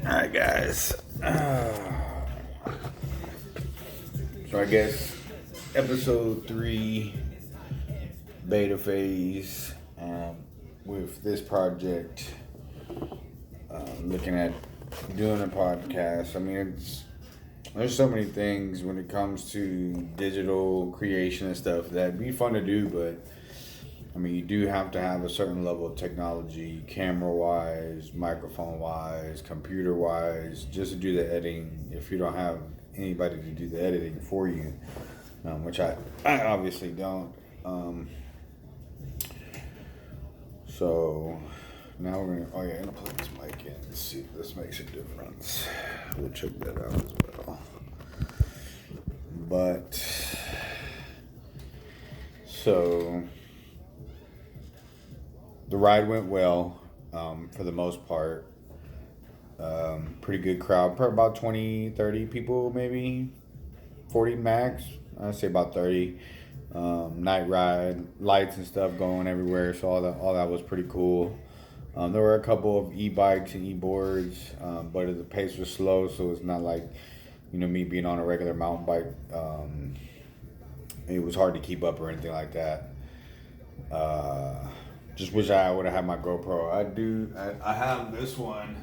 Alright, guys. So I guess episode 3, beta phase, with this project, looking at doing a podcast. I mean, there's so many things when it comes to digital creation and stuff that'd be fun to do, but I mean, you do have to have a certain level of technology, camera-wise, microphone-wise, computer-wise, just to do the editing. If you don't have anybody to do the editing for you, which I obviously don't. So now we're gonna plug this mic in and see if this makes a difference. We'll check that out as well. But so the ride went well, for the most part. Pretty good crowd, probably about 20, 30 people, maybe 40 max. I'd say about 30. Night ride, lights and stuff going everywhere, so all that was pretty cool. There were a couple of e-bikes and e-boards, but the pace was slow, so it's not like, me being on a regular mountain bike. It was hard to keep up or anything like that. Just wish I would have had my GoPro. I have this one,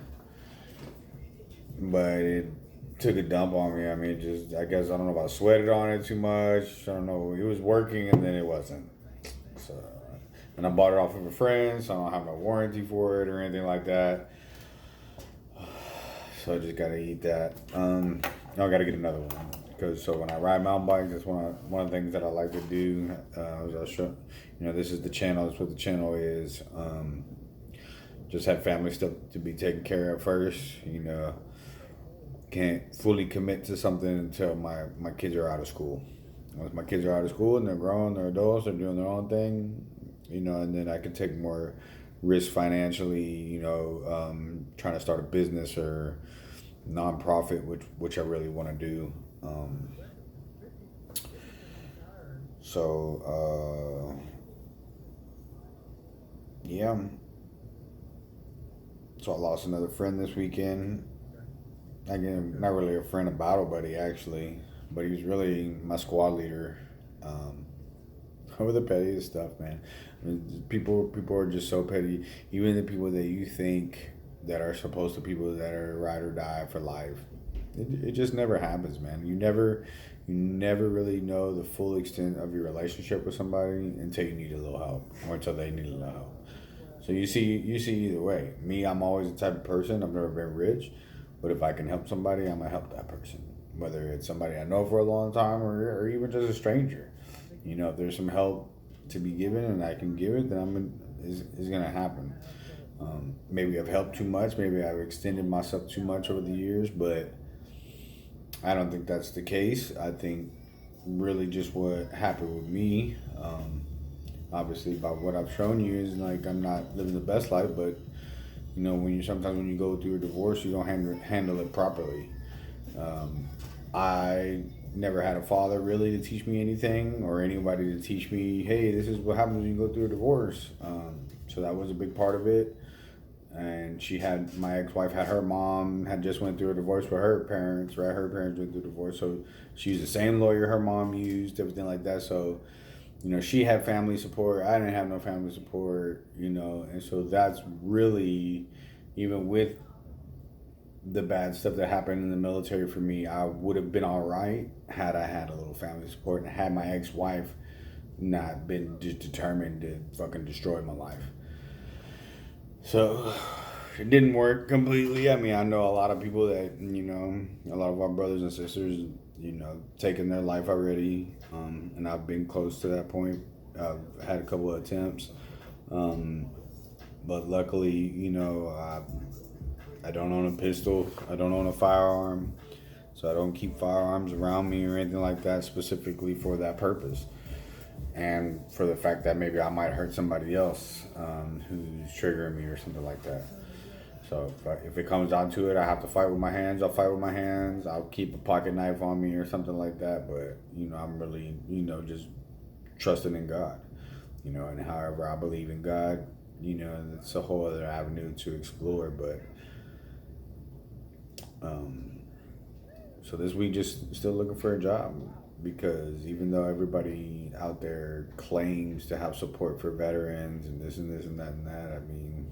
but it took a dump on me. I mean, I guess, I don't know if I sweated on it too much. I don't know. It was working and then it wasn't. So, and I bought it off of a friend, so I don't have no warranty for it or anything like that. So I just gotta eat that. I gotta get another one, because so when I ride mountain bikes, that's one of the things that I like to do. As I show, this is the channel. That's what the channel is. Just have family stuff to be taken care of first. Can't fully commit to something until my kids are out of school. Once my kids are out of school and they're grown, they're adults, they're doing their own thing, and then I can take more risk financially, trying to start a business or nonprofit, which I really want to do. Yeah. So I lost another friend this weekend. Again, not really a friend, a battle buddy actually, but he was really my squad leader. Over the pettiest stuff, man. I mean, people are just so petty. Even the people that you think that are supposed to people that are ride or die for life, it just never happens, man. You never really know the full extent of your relationship with somebody until you need a little help, or until they need a little help. So you see either way. Me, I'm always the type of person. I've never been rich, but if I can help somebody, I'm gonna help that person. Whether it's somebody I know for a long time or even just a stranger. If there's some help to be given and I can give it, then it's gonna happen. Maybe I've helped too much. Maybe I've extended myself too much over the years, but I don't think that's the case. I think really just what happened with me, obviously by what I've shown you, is like I'm not living the best life, but sometimes when you go through a divorce, you don't handle it properly. I never had a father really to teach me anything, or anybody to teach me, hey, this is what happens when you go through a divorce. So that was a big part of it. And my ex-wife had her mom had just went through a divorce with her parents, right? Her parents went through a divorce, so she used the same lawyer her mom used, everything like that. So, she had family support. I didn't have no family support, and so that's really, even with the bad stuff that happened in the military for me, I would have been all right had I had a little family support and had my ex-wife not been just determined to fucking destroy my life. So it didn't work completely. I mean, I know a lot of people that, a lot of our brothers and sisters, taking their life already. And I've been close to that point. I've had a couple of attempts. But luckily, I don't own a pistol. I don't own a firearm. So I don't keep firearms around me or anything like that specifically for that purpose. And for the fact that maybe I might hurt somebody else who's triggering me or something like that. So if it comes down to it, I have to fight with my hands. I'll fight with my hands. I'll keep a pocket knife on me or something like that. But I'm really just trusting in God. And however I believe in God, it's a whole other avenue to explore. But so this week, just still looking for a job, because even though everybody out there claims to have support for veterans and this and this and that and that, I mean,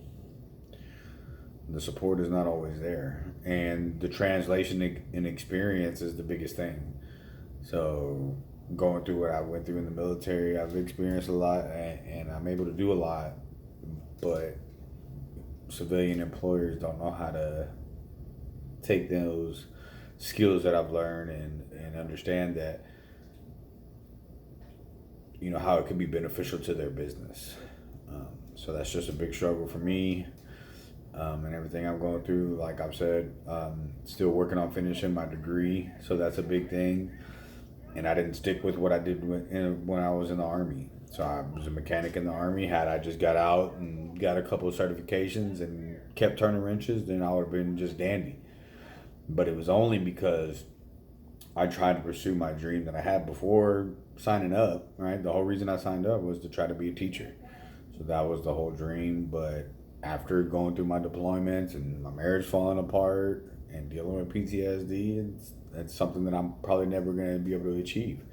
the support is not always there, and the translation and experience is the biggest thing. So going through what I went through in the military, I've experienced a lot, and I'm able to do a lot, but civilian employers don't know how to take those skills that I've learned and understand that, how it can be beneficial to their business. So that's just a big struggle for me, and everything I'm going through. Like I've said, still working on finishing my degree, so that's a big thing. And I didn't stick with what I did when I was in the Army. So I was a mechanic in the Army. Had I just got out and got a couple of certifications and kept turning wrenches, then I would have been just dandy. But it was only because I tried to pursue my dream that I had before signing up, right? The whole reason I signed up was to try to be a teacher. So that was the whole dream. But after going through my deployments and my marriage falling apart and dealing with PTSD, it's something that I'm probably never going to be able to achieve.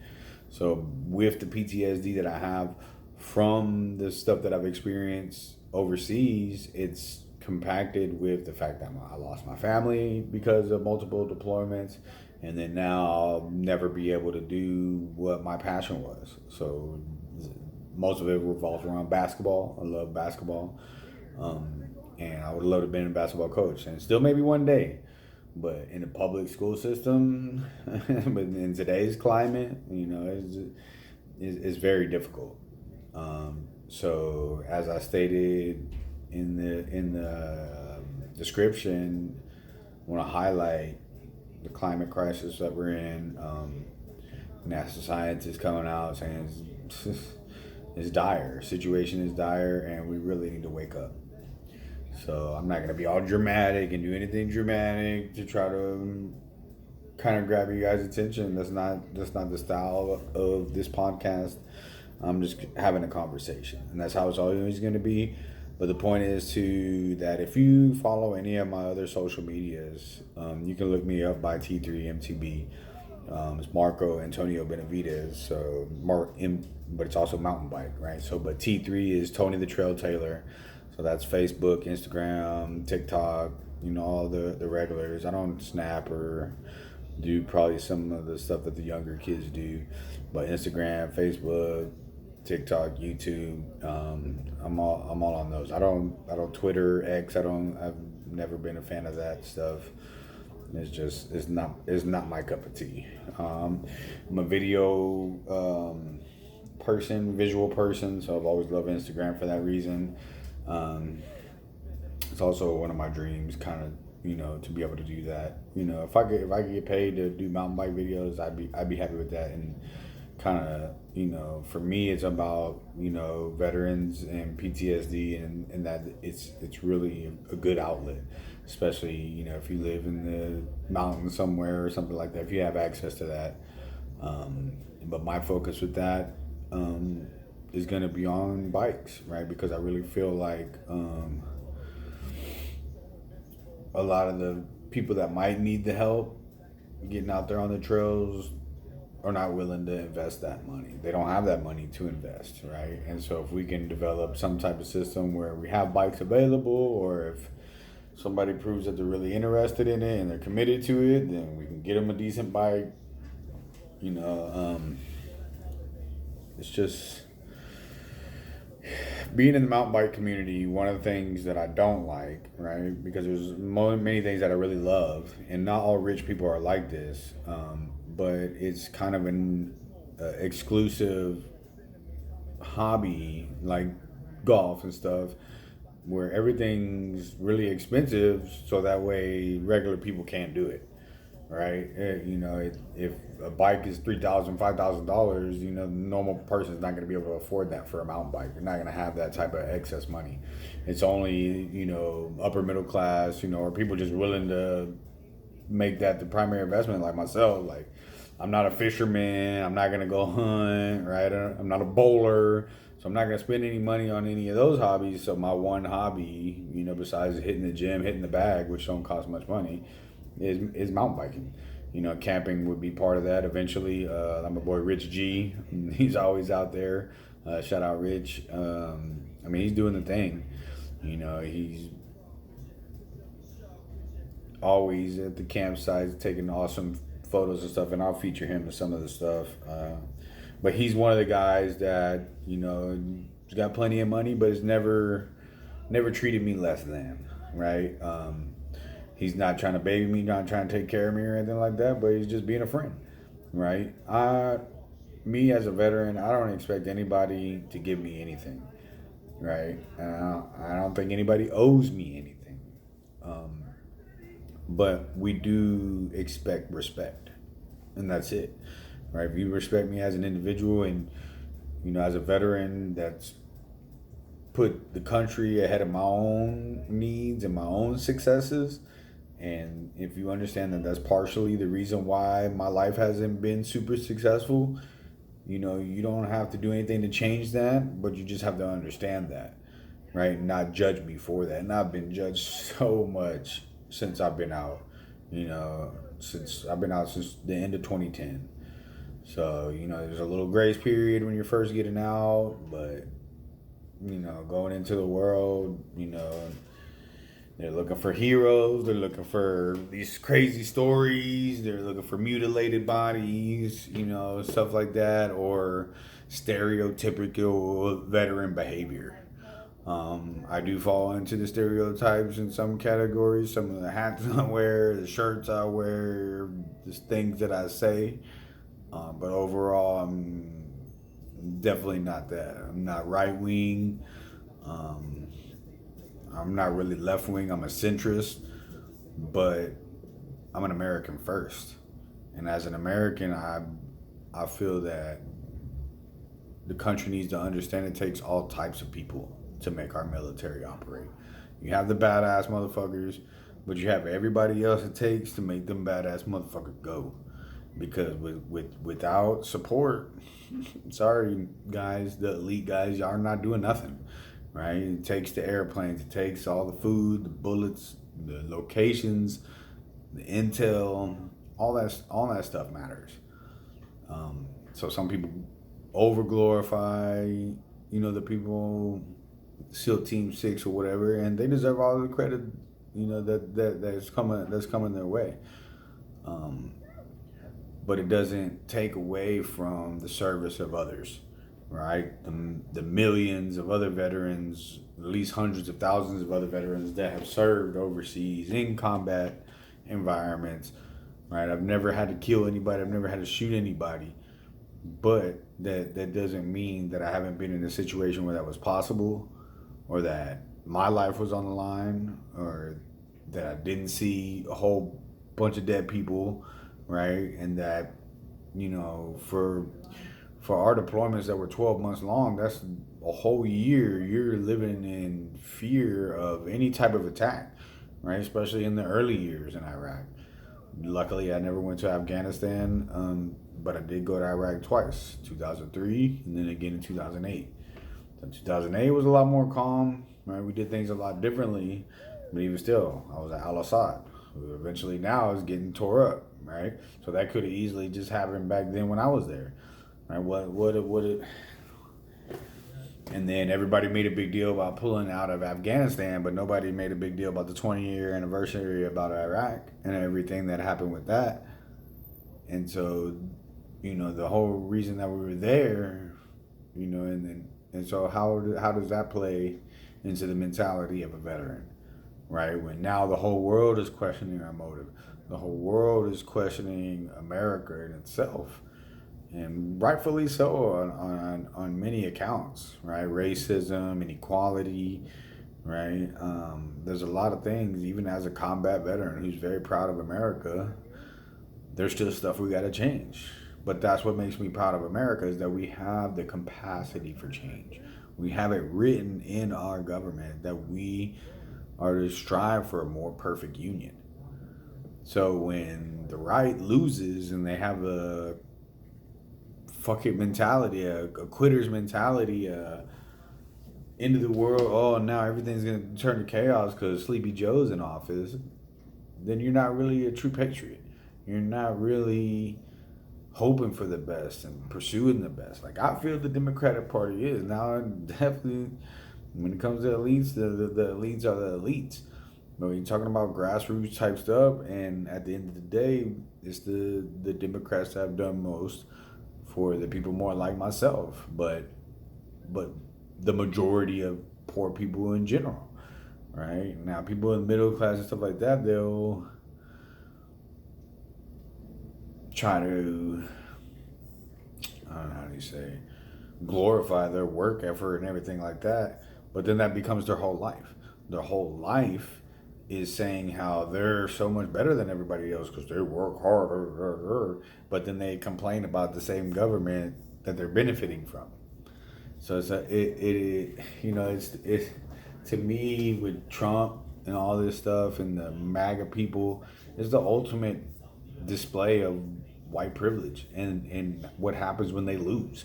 So with the PTSD that I have from the stuff that I've experienced overseas, it's compacted with the fact that I lost my family because of multiple deployments, and then now I'll never be able to do what my passion was. So most of it revolves around basketball. I love basketball, and I would love to have been a basketball coach, and still maybe one day. But in the public school system, but in today's climate, it's very difficult. So as I stated in the description, I want to highlight the climate crisis that we're in. NASA scientists coming out saying it's dire. Situation is dire, and we really need to wake up. So I'm not gonna be all dramatic and do anything dramatic to try to kind of grab you guys' attention. That's not the style of this podcast. I'm just having a conversation, and that's how it's always going to be. But the point is that if you follow any of my other social medias, you can look me up by T3MTB. It's Marco Antonio Benavidez. So but it's also mountain bike, right? So, but T3 is Tony the Trail Taylor. So that's Facebook, Instagram, TikTok, all the regulars. I don't snap or do probably some of the stuff that the younger kids do, but Instagram, Facebook, TikTok, YouTube, I'm all on those. I don't Twitter, X. I've never been a fan of that stuff. It's not my cup of tea. I'm a video visual person, so I've always loved Instagram for that reason. It's also one of my dreams, kind of, to be able to do that. If I could get paid to do mountain bike videos, I'd be happy with that. And kind of, for me, it's about, veterans and PTSD, and that it's really a good outlet, especially, if you live in the mountains somewhere or something like that, if you have access to that. But my focus with that, is going to be on bikes, right? Because I really feel like a lot of the people that might need the help getting out there on the trails are not willing to invest that money. They don't have that money to invest, right? And so if we can develop some type of system where we have bikes available, or if somebody proves that they're really interested in it and they're committed to it, then we can get them a decent bike. It's just being in the mountain bike community. One of the things that I don't like, right, because there's many things that I really love, and not all rich people are like this, but it's kind of an exclusive hobby like golf and stuff, where everything's really expensive, so that way regular people can't do it. right? If a bike is $3,000, $5,000, the normal person is not going to be able to afford that for a mountain bike. They're not going to have that type of excess money. It's only upper middle class, or people just willing to make that the primary investment, like myself. Like, I'm not a fisherman. I'm not going to go hunt, right? I'm not a bowler. So I'm not going to spend any money on any of those hobbies. So my one hobby, besides hitting the gym, hitting the bag, which don't cost much money, is mountain biking. Camping would be part of that eventually. I'm a boy Rich G. He's always out there. Shout out Rich. He's doing the thing. He's always at the campsite taking awesome photos and stuff, and I'll feature him in some of the stuff. But he's one of the guys that he's got plenty of money, but has never treated me less than, right. He's not trying to baby me, not trying to take care of me or anything like that, but he's just being a friend, right. Me as a veteran, I don't expect anybody to give me anything, right. I don't think anybody owes me anything. But we do expect respect, and that's it, right. If you respect me as an individual, and as a veteran that's put the country ahead of my own needs and my own successes, and if you understand that that's partially the reason why my life hasn't been super successful, you don't have to do anything to change that, but you just have to understand that, right? Not judge me for that. And I've been judged so much since I've been out, since I've been out since the end of 2010. So, there's a little grace period when you're first getting out, but, going into the world, they're looking for heroes. They're looking for these crazy stories. They're looking for mutilated bodies, stuff like that, or stereotypical veteran behavior. I do fall into the stereotypes in some categories. Some of the hats I wear, the shirts I wear, the things that I say. But overall, I'm definitely not that. I'm not right wing. I'm not really left wing. I'm a centrist, but I'm an American first. And as an American, I feel that the country needs to understand it takes all types of people to make our military operate. You have the badass motherfuckers, but you have everybody else it takes to make them badass motherfuckers go. Because without support, sorry guys, the elite guys, y'all are not doing nothing. Right? It takes the airplanes, it takes all the food, the bullets, the locations, the intel, all that stuff matters. So some people over glorify, the people, SEAL Team 6 or whatever, and they deserve all the credit, that's coming their way. But it doesn't take away from the service of others, right? The millions of other veterans, at least hundreds of thousands of other veterans that have served overseas in combat environments, right? I've never had to kill anybody. I've never had to shoot anybody. But that doesn't mean that I haven't been in a situation where that was possible, or that my life was on the line, or that I didn't see a whole bunch of dead people, right? And that, for our deployments that were 12 months long, that's a whole year. You're living in fear of any type of attack, right? Especially in the early years in Iraq. Luckily, I never went to Afghanistan, but I did go to Iraq twice, 2003 and then again in 2008. So 2008 was a lot more calm, right? We did things a lot differently, but even still, I was at Al-Assad. Eventually now it's getting tore up, right? So that could have easily just happened back then when I was there, right? And then everybody made a big deal about pulling out of Afghanistan, but nobody made a big deal about the 20-year anniversary about Iraq and everything that happened with that. And so, the whole reason that we were there, and so how does that play into the mentality of a veteran, right? When now the whole world is questioning our motive, the whole world is questioning America in itself. And rightfully so on many accounts, right? Racism, inequality, right? There's a lot of things, even as a combat veteran who's very proud of America, there's still stuff we got to change. But that's what makes me proud of America, is that we have the capacity for change. We have it written in our government that we are to strive for a more perfect union. So when the right loses and they have a fuck it mentality, a quitter's mentality, end of the world, oh, now everything's going to turn to chaos because Sleepy Joe's in office, then you're not really a true patriot. You're not really hoping for the best and pursuing the best. Like, I feel the Democratic Party is. Now, definitely, when it comes to elites, the elites are the elites. But when you're talking about grassroots type stuff, and at the end of the day, it's the Democrats that have done most for the people more like myself. But the majority of poor people in general, right? Now, people in the middle class and stuff like that, they'll try to, I don't know how do you say, glorify their work effort and everything like that. But then that becomes their whole life. Their whole life is saying how they're so much better than everybody else because they work hard, but then they complain about the same government that they're benefiting from. So it's it's to me, with Trump and all this stuff and the MAGA people, it's the ultimate display of white privilege and what happens when they lose.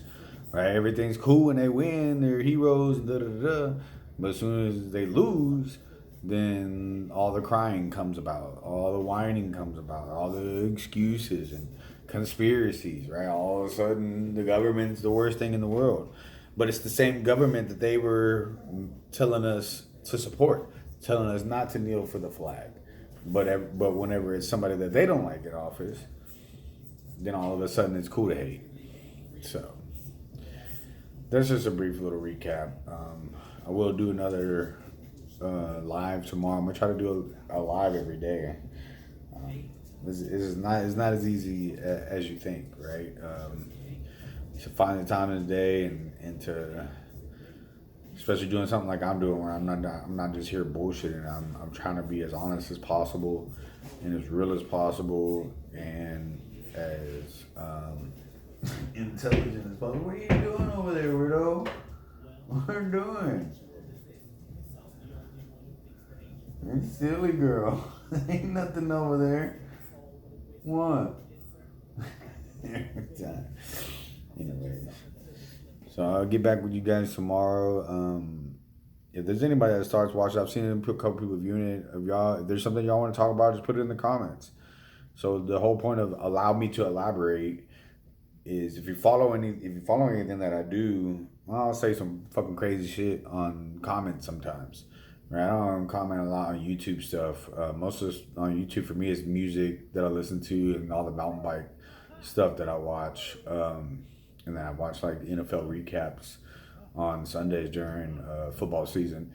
Right? Everything's cool when they win, they're heroes, but as soon as they lose, then all the crying comes about, all the whining comes about, all the excuses and conspiracies, right? All of a sudden, the government's the worst thing in the world. But it's the same government that they were telling us to support, telling us not to kneel for the flag. But whenever it's somebody that they don't like in office, then all of a sudden it's cool to hate. So that's just a brief little recap. I will do another live tomorrow. I'm gonna try to do a live every day. It's not as easy as you think, right? To find the time in the day and to, especially doing something like I'm doing, where I'm not just here bullshitting. I'm trying to be as honest as possible and as real as possible and as intelligent as possible. What are you doing over there, weirdo? What are you doing? You silly girl. Ain't nothing over there. What? Anyways, so I'll get back with you guys tomorrow. If there's anybody that starts watching, I've seen a couple people viewing it. If there's something y'all want to talk about, just put it in the comments. So the whole point of allow me to elaborate is if you follow anything that I do, I'll say some fucking crazy shit on comments sometimes. Right? I don't comment a lot on YouTube stuff. Most of on YouTube for me is music that I listen to and all the mountain bike stuff that I watch. And then I watch like NFL recaps on Sundays during football season.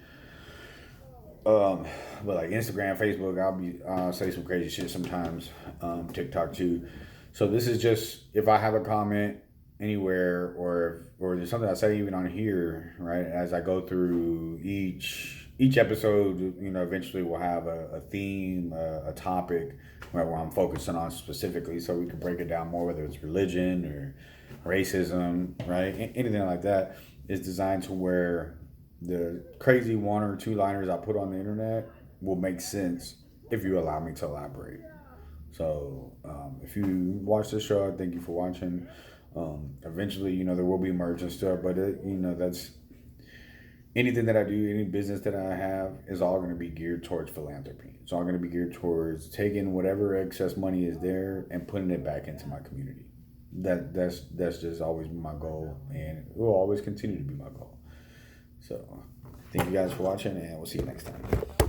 But like Instagram, Facebook, I'll say some crazy shit sometimes. TikTok too. So this is just if I have a comment anywhere or there's something I say even on here, right? As I go through each episode, eventually we'll have a theme, a topic where I'm focusing on specifically, so we can break it down more, whether it's religion or racism, right? Anything like that is designed to where the crazy one or two liners I put on the internet will make sense if you allow me to elaborate. So if you watch this show, I thank you for watching. Eventually, there will be merch and stuff, but that's anything that I do, any business that I have is all going to be geared towards philanthropy. It's all going to be geared towards taking whatever excess money is there and putting it back into my community. That's just always been my goal, and it will always continue to be my goal. So thank you guys for watching, and we'll see you next time.